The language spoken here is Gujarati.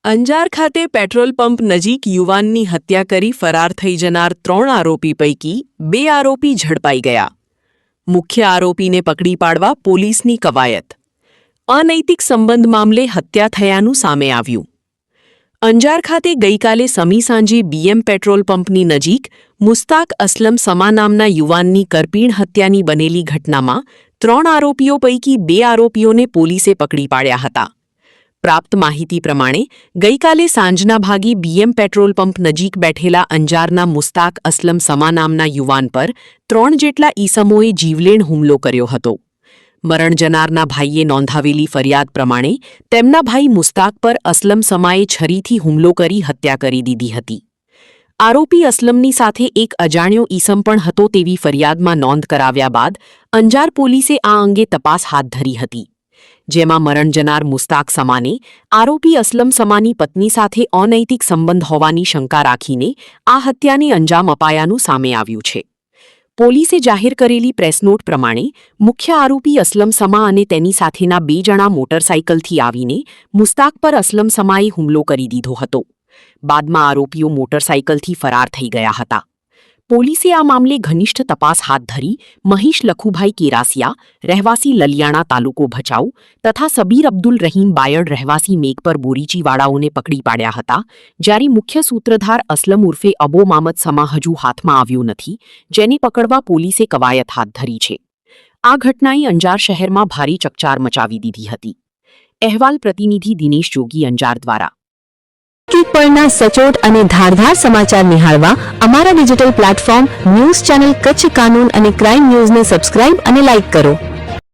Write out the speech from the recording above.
અંજાર ખાતે પેટ્રોલ પંપ નજીક યુવાનની હત્યા કરી ફરાર થઈ જનાર 3 આરોપી પૈકી 2 આરોપી ઝડપાઈ ગયા. મુખ્ય આરોપીને પકડી પાડવા પોલીસની કવાયત. અનૈતિક સંબંધ મામલે હત્યા થયાનું સામે આવ્યું. અંજાર ખાતે ગઈકાલે સમી સાંજે બીએમ પેટ્રોલ પંપની નજીક મુસ્તાક અસલમ સમા નામના યુવાનની કરપીણ હત્યાની બનેલી ઘટનામાં 3 આરોપીઓ પૈકી 2 આરોપીઓને પોલીસે પકડી પાડ્યા હતા. પ્રાપ્ત માહિતી પ્રમાણે ગઈકાલે સાંજના ભાગે બીએમ પેટ્રોલ પંપ નજીક બેઠેલા અંજારના મુસ્તાક અસલમ સમા નામના યુવાન પર 3 જેટલા ઈસમોએ જીવલેણ હુમલો કર્યો હતો. મરણ જનારના ભાઈએ નોંધાવેલી ફરિયાદ પ્રમાણે તેમના ભાઈ મુસ્તાક પર અસલમ સમાએ છરીથી હુમલો કરી હત્યા કરી દીધી હતી. આરોપી અસલમની સાથે એક અજાણ્યો ઈસમ પણ હતો તેવી ફરિયાદમાં નોંધ કરાવ્યા બાદ અંજાર પોલીસે આ અંગે તપાસ હાથ ધરી હતી. જેમાં મરણ જનાર મુસ્તાક સમાને આરોપી અસલમ સમાની પત્ની સાથે અનૈતિક સંબંધ હોવાની શંકા રાખીને આ હત્યાને અંજામ અપાયાનું સામે આવ્યું છે. પોલીસે જાહેર કરેલી પ્રેસનોટ પ્રમાણે મુખ્ય આરોપી અસલમ સમા અને તેની સાથેના 2 જણા મોટરસાઇકલથી આવીને મુસ્તાક પર અસલમ સમાએ હુમલો કરી દીધો હતો. બાદમાં આરોપીઓ મોટરસાઇકલથી ફરાર થઈ ગયા હતા. પોલીસે આ મામલે ઘનિષ્ઠ તપાસ હાથ ધરી મહીશ લખુભાઈ કેરાસિયા, રહેવાસી લલિયાણા તાલુકો ભચાઉ તથા સબીર અબ્દુલ રહીમ બાયડ રહેવાસી મેઘપર બોરીચીવાળાઓને પકડી પાડ્યા હતા, જ્યારે મુખ્ય સૂત્રધાર અસલમ ઉર્ફે અબો મામદ સમા હજુ હાથમાં આવ્યો નથી, જેને પકડવા પોલીસે કવાયત હાથ ધરી છે. આ ઘટનાએ અંજાર શહેરમાં ભારે ચકચાર મચાવી દીધી હતી. અહેવાલ પ્રતિનિધિ દિનેશ જોગી, અંજાર દ્વારા. પરના સચોટ અને ધારદાર સમાચાર નિહાળવા અમારા digital platform news channel Kutch કાનૂન અને ક્રાઇમ ન્યૂઝને સબસ્ક્રાઇબ અને લાઇક કરો.